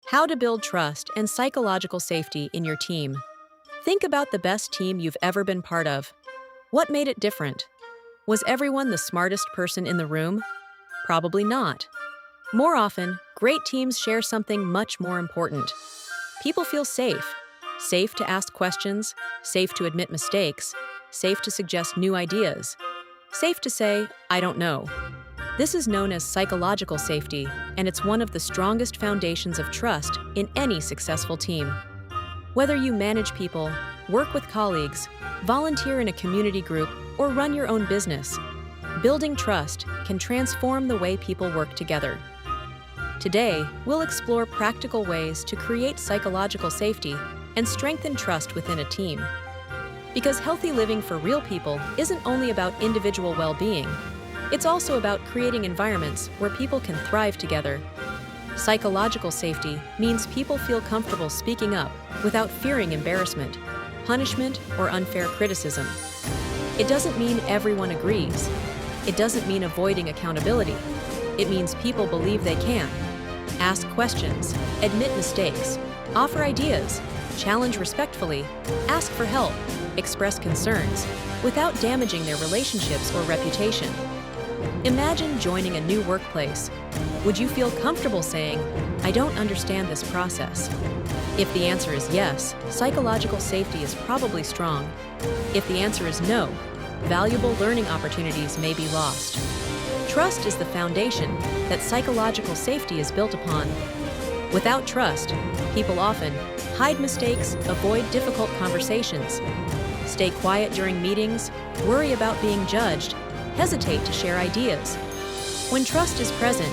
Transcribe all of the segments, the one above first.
How to build trust and psychological safety in your team. Think about the best team you've ever been part of. What made it different? Was everyone the smartest person in the room? Probably not. More often, great teams share something much more important. People feel safe. Safe to ask questions, safe to admit mistakes, safe to suggest new ideas, safe to say, "I don't know." This is known as psychological safety, and it's one of the strongest foundations of trust in any successful team. Whether you manage people, work with colleagues, volunteer in a community group, or run your own business, building trust can transform the way people work together. Today, we'll explore practical ways to create psychological safety and strengthen trust within a team. Because healthy living for real people isn't only about individual well-being, it's also about creating environments where people can thrive together. Psychological safety means people feel comfortable speaking up without fearing embarrassment, punishment, or unfair criticism. It doesn't mean everyone agrees. It doesn't mean avoiding accountability. It means people believe they can. Ask questions, admit mistakes, offer ideas, challenge respectfully, ask for help, express concerns, without damaging their relationships or reputation. Imagine joining a new workplace. Would you feel comfortable saying, "I don't understand this process"? If the answer is yes, psychological safety is probably strong. If the answer is no, valuable learning opportunities may be lost. Trust is the foundation that psychological safety is built upon. Without trust, people often hide mistakes, avoid difficult conversations, stay quiet during meetings, worry about being judged, hesitate to share ideas. When trust is present,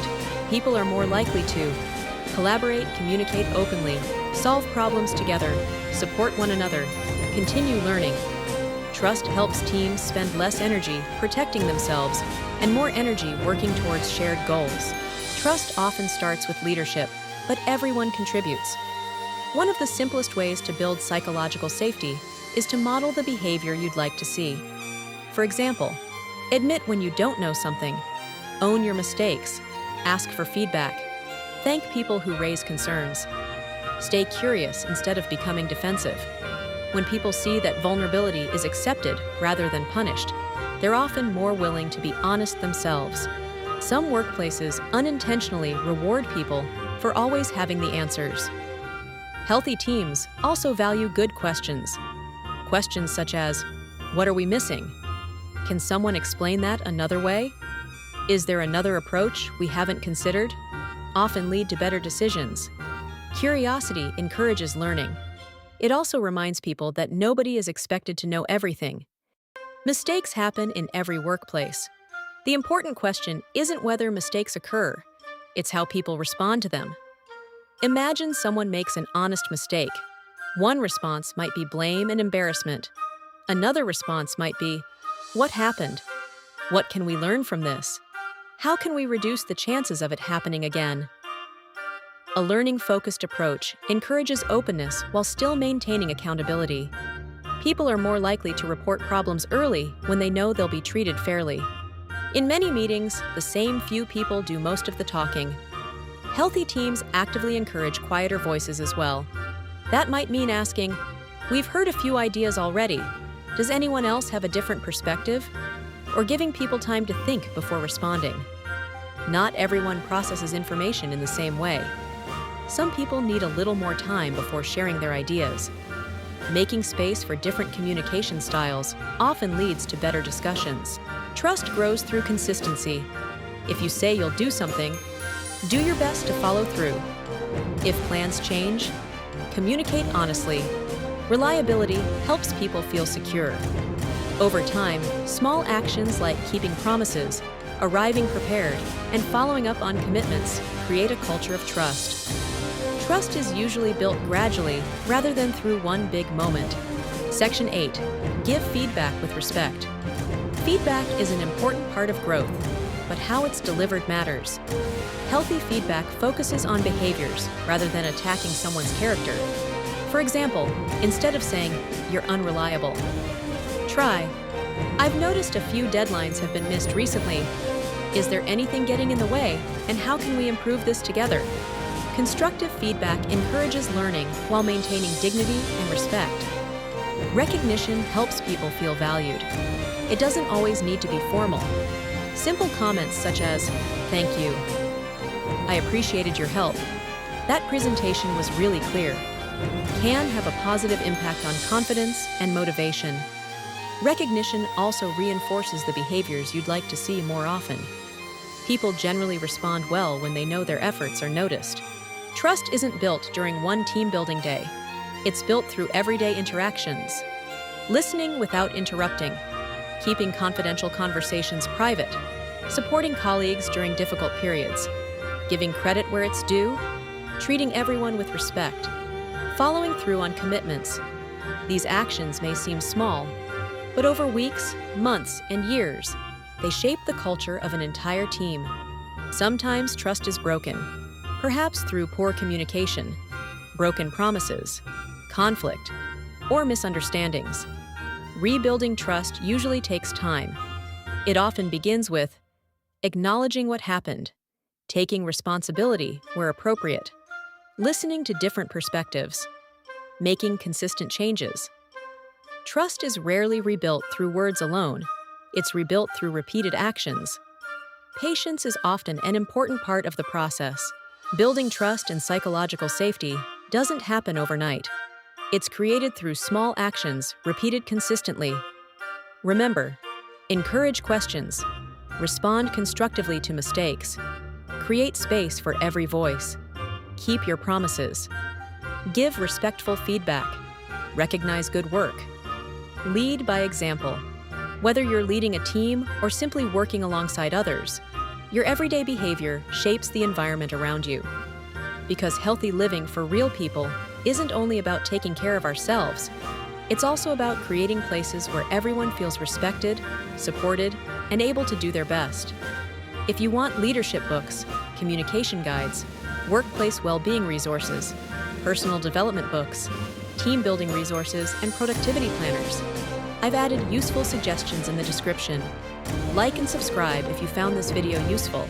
people are more likely to collaborate, communicate openly, solve problems together, support one another, continue learning. Trust helps teams spend less energy protecting themselves and more energy working towards shared goals. Trust often starts with leadership, but everyone contributes. One of the simplest ways to build psychological safety is to model the behavior you'd like to see. For example, admit when you don't know something, own your mistakes, ask for feedback, thank people who raise concerns, stay curious instead of becoming defensive. When people see that vulnerability is accepted rather than punished, they're often more willing to be honest themselves. Some workplaces unintentionally reward people for always having the answers. Healthy teams also value good questions. Questions such as, "What are we missing? Can someone explain that another way? Is there another approach we haven't considered?" often lead to better decisions. Curiosity encourages learning. It also reminds people that nobody is expected to know everything. Mistakes happen in every workplace. The important question isn't whether mistakes occur, it's how people respond to them. Imagine someone makes an honest mistake. One response might be blame and embarrassment. Another response might be, "What happened? What can we learn from this? How can we reduce the chances of it happening again?" A learning-focused approach encourages openness while still maintaining accountability. People are more likely to report problems early when they know they'll be treated fairly. In many meetings, the same few people do most of the talking. Healthy teams actively encourage quieter voices as well. That might mean asking, "We've heard a few ideas already. Does anyone else have a different perspective?" Or giving people time to think before responding. Not everyone processes information in the same way. Some people need a little more time before sharing their ideas. Making space for different communication styles often leads to better discussions. Trust grows through consistency. If you say you'll do something, do your best to follow through. If plans change, communicate honestly. Reliability helps people feel secure. Over time, small actions like keeping promises, arriving prepared, and following up on commitments create a culture of trust. Trust is usually built gradually rather than through one big moment. Section 8. Give feedback with respect. Feedback is an important part of growth, but how it's delivered matters. Healthy feedback focuses on behaviors rather than attacking someone's character. For example, instead of saying, "You're unreliable," try, "I've noticed a few deadlines have been missed recently. Is there anything getting in the way, and how can we improve this together?" Constructive feedback encourages learning while maintaining dignity and respect. Recognition helps people feel valued. It doesn't always need to be formal. Simple comments such as, "Thank you," "I appreciated your help," "That presentation was really clear," can have a positive impact on confidence and motivation. Recognition also reinforces the behaviors you'd like to see more often. People generally respond well when they know their efforts are noticed. Trust isn't built during one team-building day. It's built through everyday interactions. Listening without interrupting, keeping confidential conversations private, supporting colleagues during difficult periods, giving credit where it's due, treating everyone with respect, following through on commitments. These actions may seem small, but over weeks, months, and years, they shape the culture of an entire team. Sometimes trust is broken, perhaps through poor communication, broken promises, conflict, or misunderstandings. Rebuilding trust usually takes time. It often begins with acknowledging what happened, taking responsibility where appropriate, listening to different perspectives, making consistent changes. Trust is rarely rebuilt through words alone. It's rebuilt through repeated actions. Patience is often an important part of the process. Building trust and psychological safety doesn't happen overnight. It's created through small actions repeated consistently. Remember, encourage questions, respond constructively to mistakes, create space for every voice, keep your promises, give respectful feedback, recognize good work, lead by example. Whether you're leading a team or simply working alongside others, your everyday behavior shapes the environment around you. Because healthy living for real people isn't only about taking care of ourselves, it's also about creating places where everyone feels respected, supported, and able to do their best. If you want leadership books, communication guides, workplace well-being resources, personal development books, team-building resources, and productivity planners, I've added useful suggestions in the description. Like and subscribe if you found this video useful.